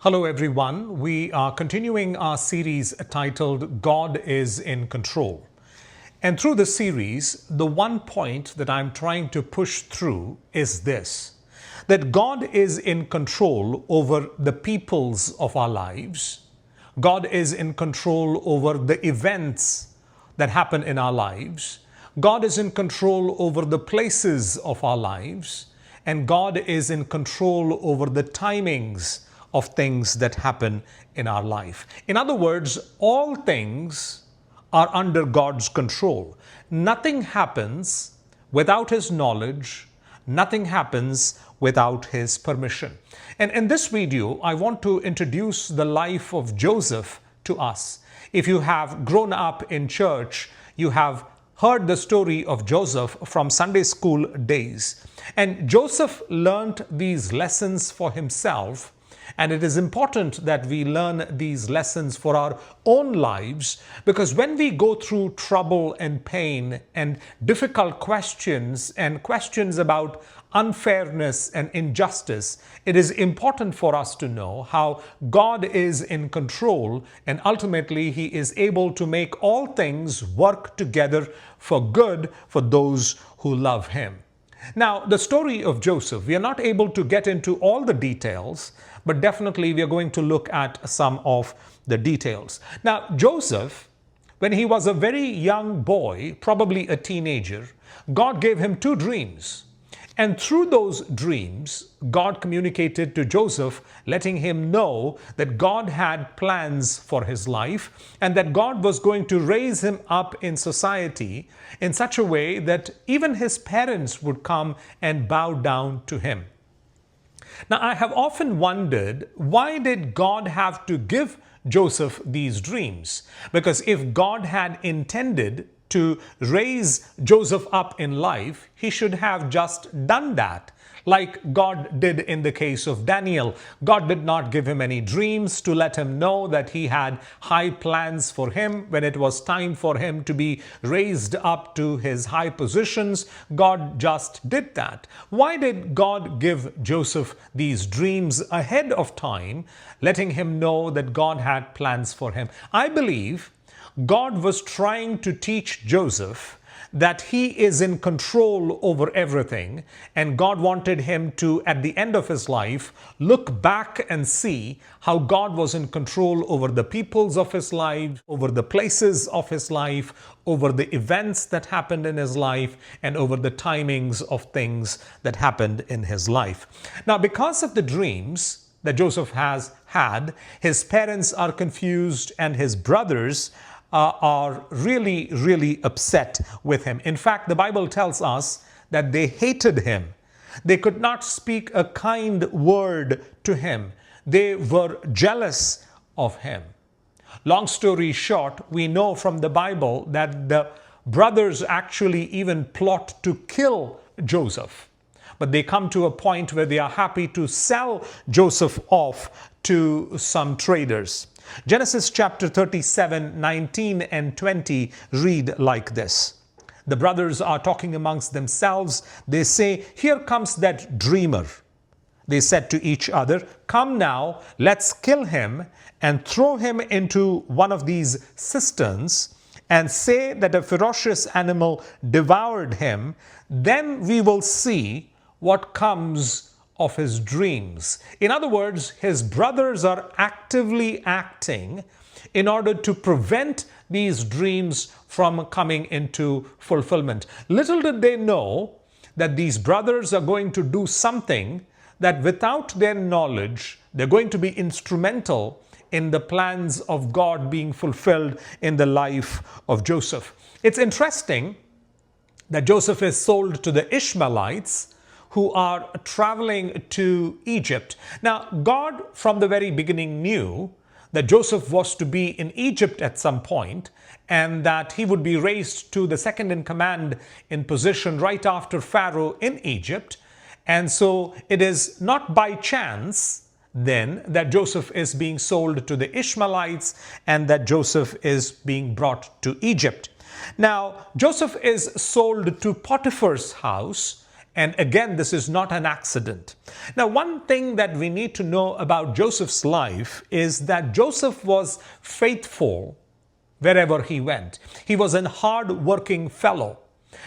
Hello everyone, we are continuing our series titled God is in Control. And through the series, the one point that I'm trying to push through is this, that God is in control over the peoples of our lives. God is in control over the events that happen in our lives. God is in control over the places of our lives. And God is in control over the timings of things that happen in our life. In other words, all things are under God's control. Nothing happens without His knowledge. Nothing happens without His permission. And in this video, I want to introduce the life of Joseph to us. If you have grown up in church, you have heard the story of Joseph from Sunday school days. And Joseph learned these lessons for himself. And it is important that we learn these lessons for our own lives, because when we go through trouble and pain and difficult questions and questions about unfairness and injustice, it is important for us to know how God is in control, and ultimately He is able to make all things work together for good for those who love Him. Now, the story of Joseph, we are not able to get into all the details, but definitely we are going to look at some of the details. Now, Joseph, when he was a very young boy, probably a teenager, God gave him two dreams. And through those dreams, God communicated to Joseph, letting him know that God had plans for his life and that God was going to raise him up in society in such a way that even his parents would come and bow down to him. Now, I have often wondered, why did God have to give Joseph these dreams? Because if God had intended to raise Joseph up in life, He should have just done that, like God did in the case of Daniel. God did not give him any dreams to let him know that He had high plans for him. When it was time for him to be raised up to his high positions, God just did that. Why did God give Joseph these dreams ahead of time, letting him know that God had plans for him? I believe God was trying to teach Joseph that he is in control over everything, and God wanted him to, at the end of his life, look back and see how God was in control over the peoples of his life, over the places of his life, over the events that happened in his life, and over the timings of things that happened in his life. Now, because of the dreams that Joseph has had, his parents are confused and his brothers are really upset with him. In fact, the Bible tells us that they hated him. They could not speak a kind word to him. They were jealous of him. Long story short, we know from the Bible that the brothers actually even plot to kill Joseph. But they come to a point where they are happy to sell Joseph off to some traders. Genesis chapter 37, 19 and 20 read like this. The brothers are talking amongst themselves. They say, "Here comes that dreamer." They said to each other, "Come now, let's kill him and throw him into one of these cisterns and say that a ferocious animal devoured him. Then we will see what comes of his dreams." In other words, his brothers are actively acting in order to prevent these dreams from coming into fulfillment. Little did they know that these brothers are going to do something that without their knowledge, they're going to be instrumental in the plans of God being fulfilled in the life of Joseph. It's interesting that Joseph is sold to the Ishmaelites, who are traveling to Egypt. Now, God from the very beginning knew that Joseph was to be in Egypt at some point, and that he would be raised to the second in command in position right after Pharaoh in Egypt. And so it is not by chance then that Joseph is being sold to the Ishmaelites and that Joseph is being brought to Egypt. Now, Joseph is sold to Potiphar's house, And again, this is not an accident. Now, one thing that we need to know about Joseph's life is that Joseph was faithful wherever he went. He was a hard-working fellow.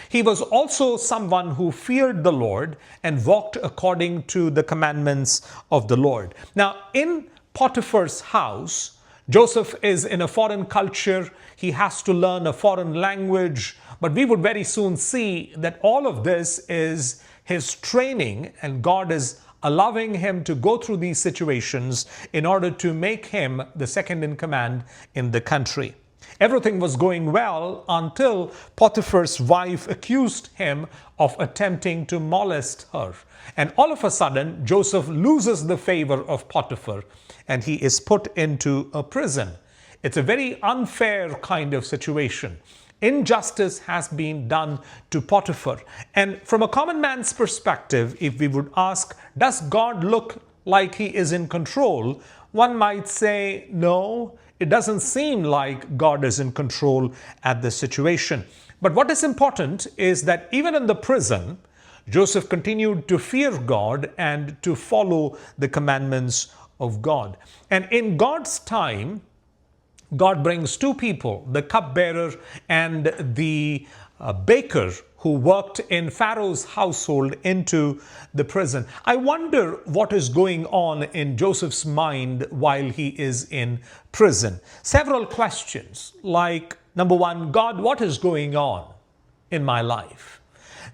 He was also someone who feared the Lord and walked according to the commandments of the Lord. Now, in Potiphar's house, Joseph is in a foreign culture. He has to learn a foreign language. But we would very soon see that all of this is his training, and God is allowing him to go through these situations in order to make him the second in command in the country. Everything was going well until Potiphar's wife accused him of attempting to molest her. And all of a sudden, Joseph loses the favor of Potiphar and he is put into a prison. It's a very unfair kind of situation. Injustice has been done to Potiphar. And from a common man's perspective, if we would ask, does God look like he is in control? One might say, no, it doesn't seem like God is in control at this situation. But what is important is that even in the prison, Joseph continued to fear God and to follow the commandments of God. And in God's time, God brings two people, the cupbearer and the baker who worked in Pharaoh's household, into the prison. I wonder what is going on in Joseph's mind while he is in prison. Several questions like, number one, God, what is going on in my life?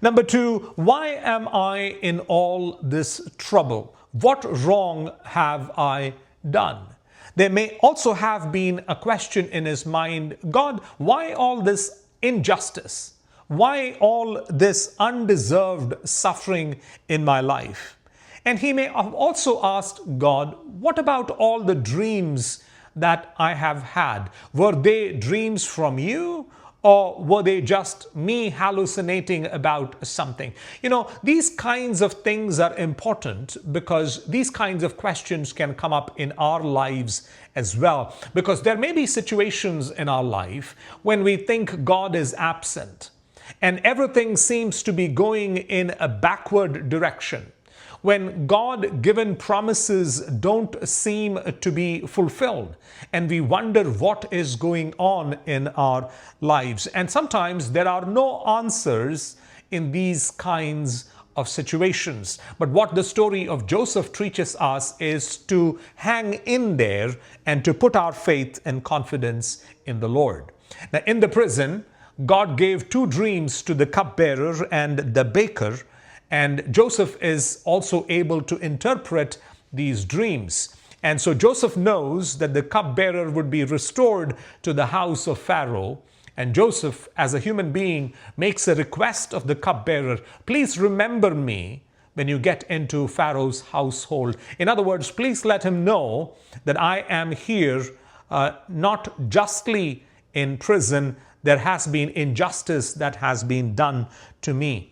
Number two, why am I in all this trouble? What wrong have I done? There may also have been a question in his mind, God, why all this injustice? Why all this undeserved suffering in my life? And he may have also asked God, what about all the dreams that I have had? Were they dreams from you? Or were they just me hallucinating about something? You know, these kinds of things are important because these kinds of questions can come up in our lives as well. Because there may be situations in our life when we think God is absent and everything seems to be going in a backward direction. When God-given promises don't seem to be fulfilled, and we wonder what is going on in our lives. And sometimes there are no answers in these kinds of situations. But what the story of Joseph teaches us is to hang in there and to put our faith and confidence in the Lord. Now, in the prison, God gave two dreams to the cupbearer and the baker, and Joseph is also able to interpret these dreams. And so Joseph knows that the cupbearer would be restored to the house of Pharaoh. And Joseph, as a human being, makes a request of the cupbearer, please remember me when you get into Pharaoh's household. In other words, please let him know that I am here not justly in prison. There has been injustice that has been done to me.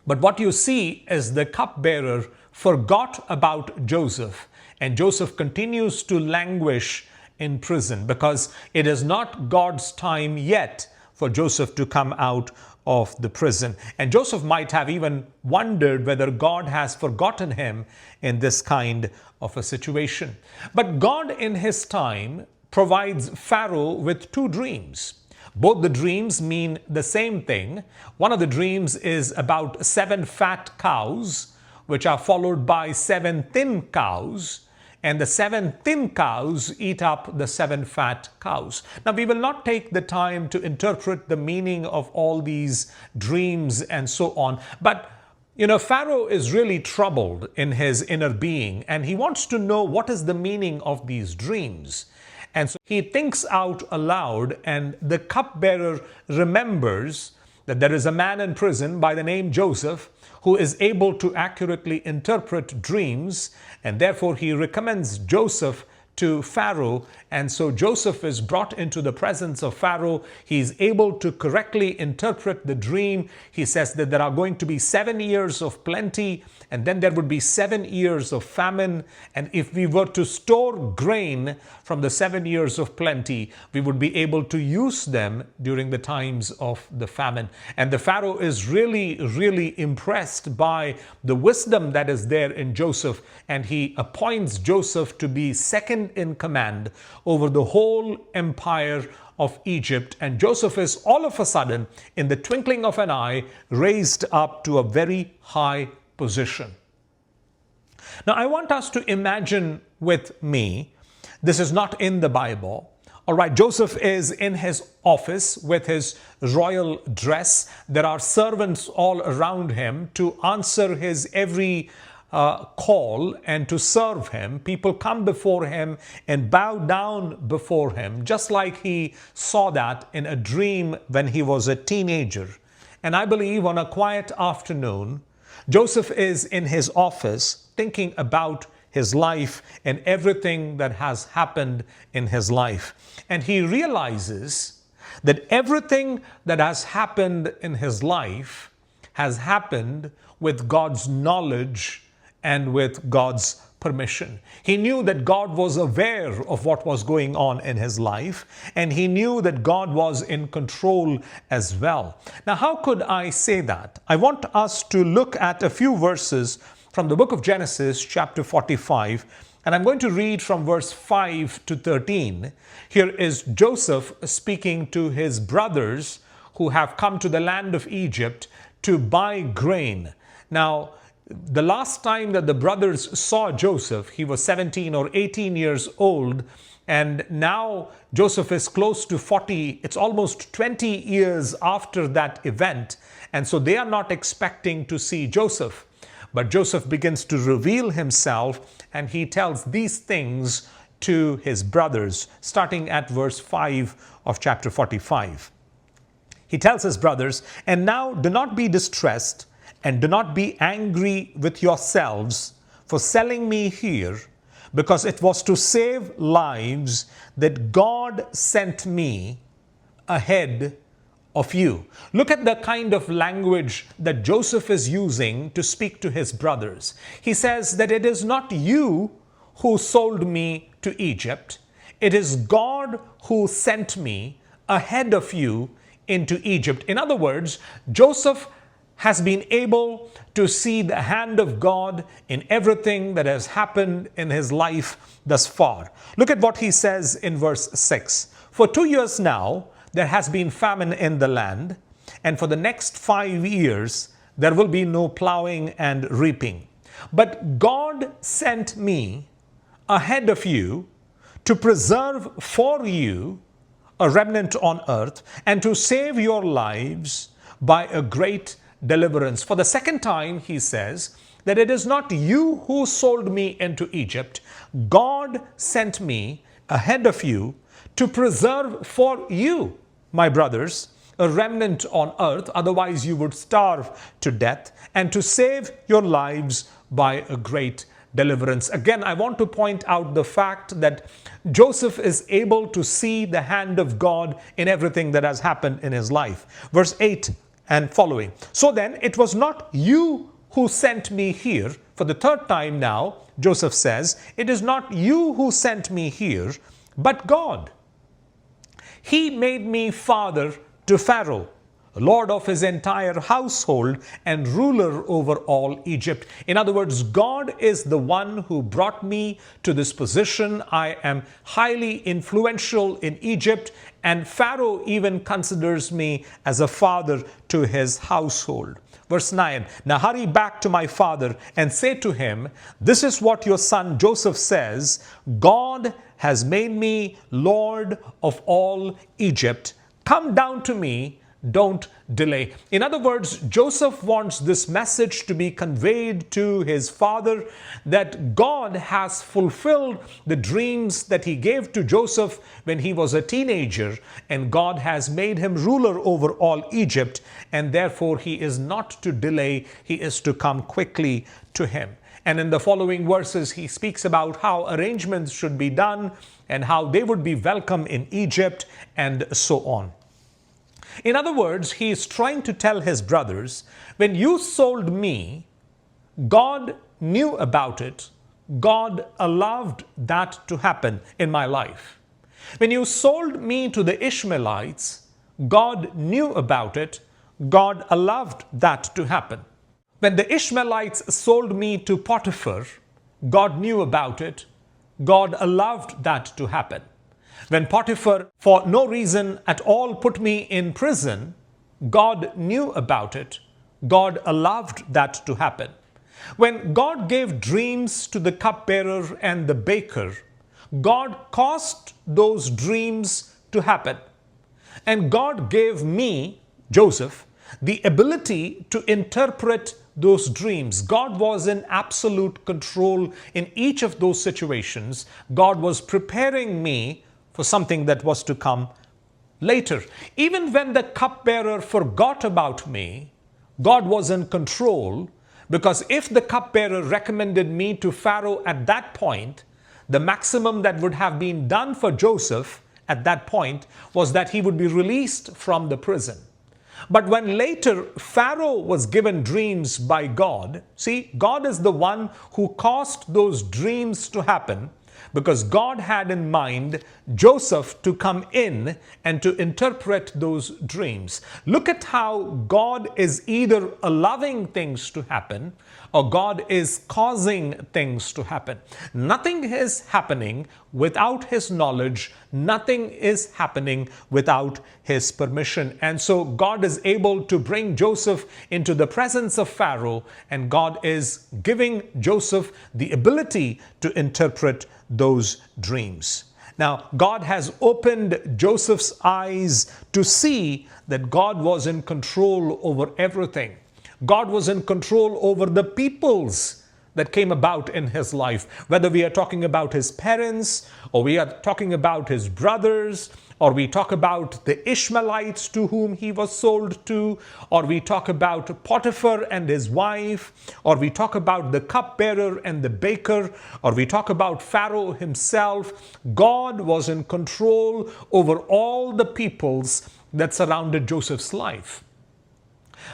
But what you see is the cupbearer forgot about Joseph, and Joseph continues to languish in prison because it is not God's time yet for Joseph to come out of the prison. And Joseph might have even wondered whether God has forgotten him in this kind of a situation. But God in his time provides Pharaoh with two dreams. Both the dreams mean the same thing. One of the dreams is about 7 fat cows, which are followed by 7 thin cows, and the 7 thin cows eat up the 7 fat cows. Now, we will not take the time to interpret the meaning of all these dreams and so on, but Pharaoh is really troubled in his inner being, and he wants to know what is the meaning of these dreams. And so he thinks out aloud, and the cupbearer remembers that there is a man in prison by the name Joseph who is able to accurately interpret dreams, and therefore he recommends Joseph to Pharaoh. And so Joseph is brought into the presence of Pharaoh. He's able to correctly interpret the dream. He says that there are going to be 7 years of plenty, and then there would be 7 years of famine. And if we were to store grain from the 7 years of plenty, we would be able to use them during the times of the famine. And the Pharaoh is really, really impressed by the wisdom that is there in Joseph, and he appoints Joseph to be second in command over the whole empire of Egypt. And Joseph is all of a sudden, in the twinkling of an eye, raised up to a very high position. Now, I want us to imagine with me, this is not in the Bible. All right, Joseph is in his office with his royal dress. There are servants all around him to answer his every call and to serve him. People come before him and bow down before him, just like he saw that in a dream when he was a teenager. And I believe on a quiet afternoon, Joseph is in his office thinking about his life and everything that has happened in his life. And he realizes that everything that has happened in his life has happened with God's knowledge and with God's permission. He knew that God was aware of what was going on in his life, and he knew that God was in control as well. Now, how could I say that? I want us to look at a few verses from the book of Genesis, chapter 45, and I'm going to read from verse 5 to 13. Here is Joseph speaking to his brothers who have come to the land of Egypt to buy grain. Now, the last time that the brothers saw Joseph, he was 17 or 18 years old, and now Joseph is close to 40. It's almost 20 years after that event, and so they are not expecting to see Joseph. But Joseph begins to reveal himself, and he tells these things to his brothers, starting at verse 5 of chapter 45. He tells his brothers, "And now do not be distressed, and do not be angry with yourselves for selling me here, because it was to save lives that God sent me ahead of you." Look at the kind of language that Joseph is using to speak to his brothers. He says that it is not you who sold me to Egypt. It is God who sent me ahead of you into Egypt. In other words, Joseph has been able to see the hand of God in everything that has happened in his life thus far. Look at what he says in verse 6. "For 2 years now, there has been famine in the land, and for the next 5 years, there will be no plowing and reaping. But God sent me ahead of you to preserve for you a remnant on earth and to save your lives by a great deliverance." For the second time, he says that it is not you who sold me into Egypt. God sent me ahead of you to preserve for you, my brothers, a remnant on earth, otherwise you would starve to death, and to save your lives by a great deliverance. Again, I want to point out the fact that Joseph is able to see the hand of God in everything that has happened in his life. Verse 8 and following. "So then, it was not you who sent me here." For the third time now, Joseph says, "It is not you who sent me here, but God. He made me father to Pharaoh, lord of his entire household and ruler over all Egypt." In other words, God is the one who brought me to this position. I am highly influential in Egypt, and Pharaoh even considers me as a father to his household. Verse 9, "Now hurry back to my father and say to him, 'This is what your son Joseph says, God has made me Lord of all Egypt. Come down to me, don't delay.'" In other words, Joseph wants this message to be conveyed to his father that God has fulfilled the dreams that he gave to Joseph when he was a teenager, and God has made him ruler over all Egypt, and therefore he is not to delay, he is to come quickly to him. And in the following verses, he speaks about how arrangements should be done and how they would be welcome in Egypt and so on. In other words, he is trying to tell his brothers, when you sold me, God knew about it. God allowed that to happen in my life. When you sold me to the Ishmaelites, God knew about it. God allowed that to happen. When the Ishmaelites sold me to Potiphar, God knew about it. God allowed that to happen. When Potiphar, for no reason at all, put me in prison, God knew about it. God allowed that to happen. When God gave dreams to the cupbearer and the baker, God caused those dreams to happen. And God gave me, Joseph, the ability to interpret those dreams. God was in absolute control in each of those situations. God was preparing me for something that was to come later. Even when the cupbearer forgot about me, God was in control, because if the cupbearer recommended me to Pharaoh at that point, the maximum that would have been done for Joseph at that point was that he would be released from the prison. But when later Pharaoh was given dreams by God, see, God is the one who caused those dreams to happen, because God had in mind Joseph to come in and to interpret those dreams. Look at how God is either allowing things to happen or God is causing things to happen. Nothing is happening without His knowledge. Nothing is happening without His permission. And so God is able to bring Joseph into the presence of Pharaoh, and God is giving Joseph the ability to interpret those dreams. Now, God has opened Joseph's eyes to see that God was in control over everything. God was in control over the peoples that came about in his life, whether we are talking about his parents, or we are talking about his brothers, or we talk about the Ishmaelites to whom he was sold to, or we talk about Potiphar and his wife, or we talk about the cupbearer and the baker, or we talk about Pharaoh himself. God was in control over all the peoples that surrounded Joseph's life.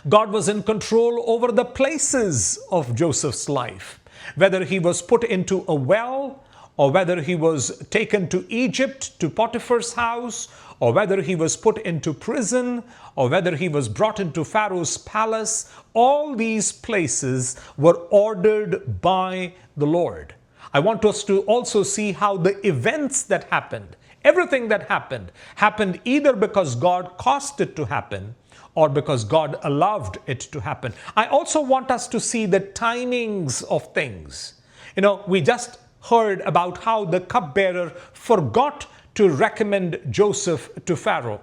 God was in control over the places of Joseph's life, whether he was put into a well, or whether he was taken to Egypt, to Potiphar's house, or whether he was put into prison, or whether he was brought into Pharaoh's palace. All these places were ordered by the Lord. I want us to also see how the events that happened, everything that happened either because God caused it to happen, or because God allowed it to happen. I also want us to see the timings of things. We just heard about how the cupbearer forgot to recommend Joseph to Pharaoh.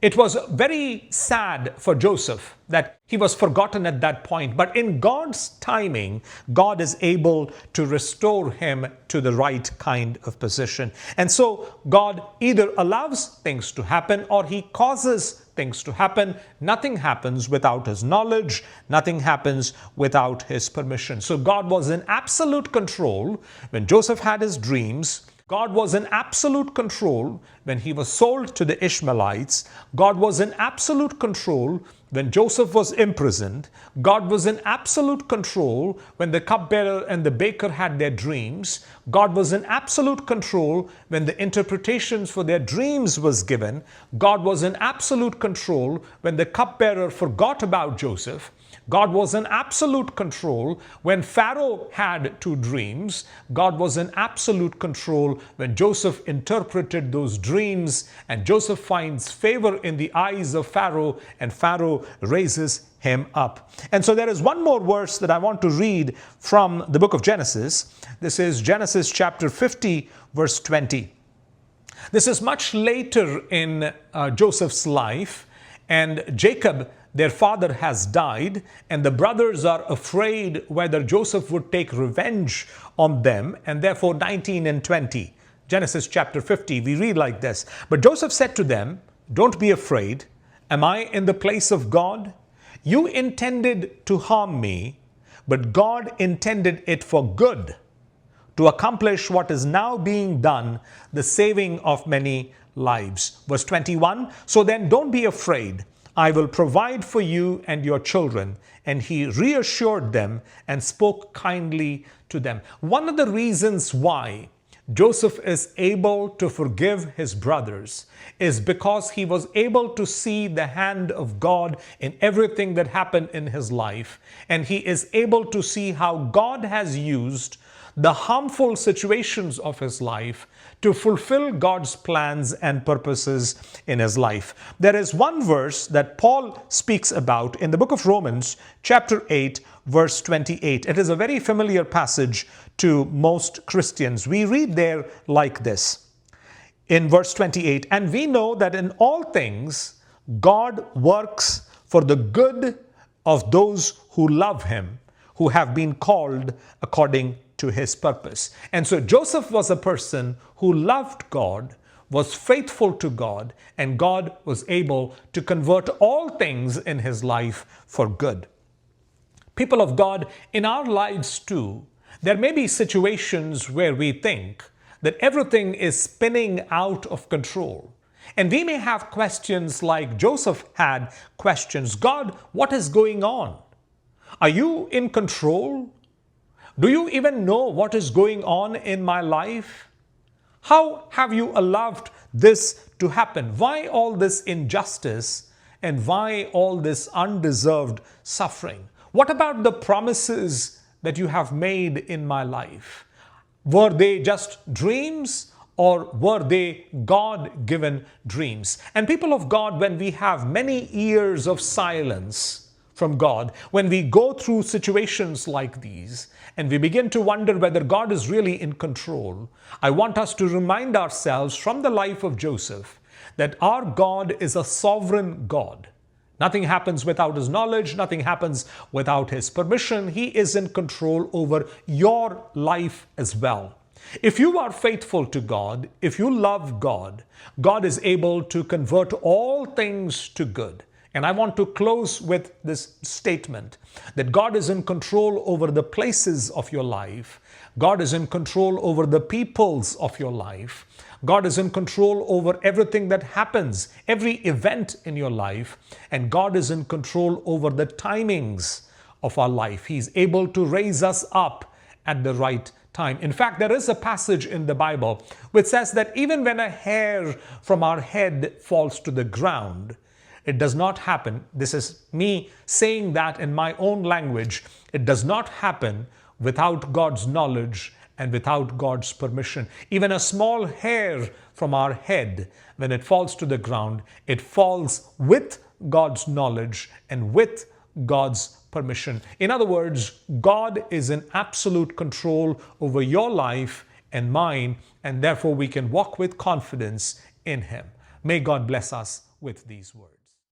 It was very sad for Joseph that he was forgotten at that point. But in God's timing, God is able to restore him to the right kind of position. And so God either allows things to happen or he causes things to happen. Nothing happens without his knowledge. Nothing happens without his permission. So God was in absolute control when Joseph had his dreams. God was in absolute control when he was sold to the Ishmaelites. God was in absolute control when Joseph was imprisoned. God was in absolute control when the cupbearer and the baker had their dreams. God was in absolute control when the interpretations for their dreams was given. God was in absolute control when the cupbearer forgot about Joseph. God was in absolute control when Pharaoh had two dreams. God was in absolute control when Joseph interpreted those dreams, and Joseph finds favor in the eyes of Pharaoh, and Pharaoh raises him up. And so there is one more verse that I want to read from the book of Genesis. This is Genesis chapter 50, verse 20. This is much later in Joseph's life, and Jacob, their father, has died, and the brothers are afraid whether Joseph would take revenge on them, and therefore 19 and 20. Genesis chapter 50, we read like this. But Joseph said to them, "Don't be afraid. Am I in the place of God? You intended to harm me, but God intended it for good, to accomplish what is now being done, the saving of many lives. Verse 21, so then don't be afraid. I will provide for you and your children. And he reassured them and spoke kindly to them. One of the reasons why Joseph is able to forgive his brothers is because he was able to see the hand of God in everything that happened in his life. And he is able to see how God has used the harmful situations of his life to fulfill God's plans and purposes in his life. There is one verse that Paul speaks about in the book of Romans, chapter 8, verse 28. It is a very familiar passage to most Christians. We read there like this in verse 28, and we know that in all things God works for the good of those who love him, who have been called according to his purpose. And so Joseph was a person who loved God, was faithful to God, and God was able to convert all things in his life for good. People of God, in our lives too, there may be situations where we think that everything is spinning out of control. And we may have questions like Joseph had questions. God, what is going on? Are you in control? Do you even know what is going on in my life? How have you allowed this to happen? Why all this injustice and why all this undeserved suffering? What about the promises that you have made in my life? Were they just dreams or were they God-given dreams? And people of God, when we have many years of silence from God, when we go through situations like these and we begin to wonder whether God is really in control, I want us to remind ourselves from the life of Joseph that our God is a sovereign God. Nothing happens without his knowledge. Nothing happens without his permission. He is in control over your life as well. If you are faithful to God, if you love God, God is able to convert all things to good. And I want to close with this statement that God is in control over the places of your life. God is in control over the peoples of your life. God is in control over everything that happens, every event in your life. And God is in control over the timings of our life. He's able to raise us up at the right time. In fact, there is a passage in the Bible which says that even when a hair from our head falls to the ground, it does not happen. This is me saying that in my own language. It does not happen without God's knowledge and without God's permission. Even a small hair from our head, when it falls to the ground, it falls with God's knowledge and with God's permission. In other words, God is in absolute control over your life and mine, and therefore we can walk with confidence in him. May God bless us with these words.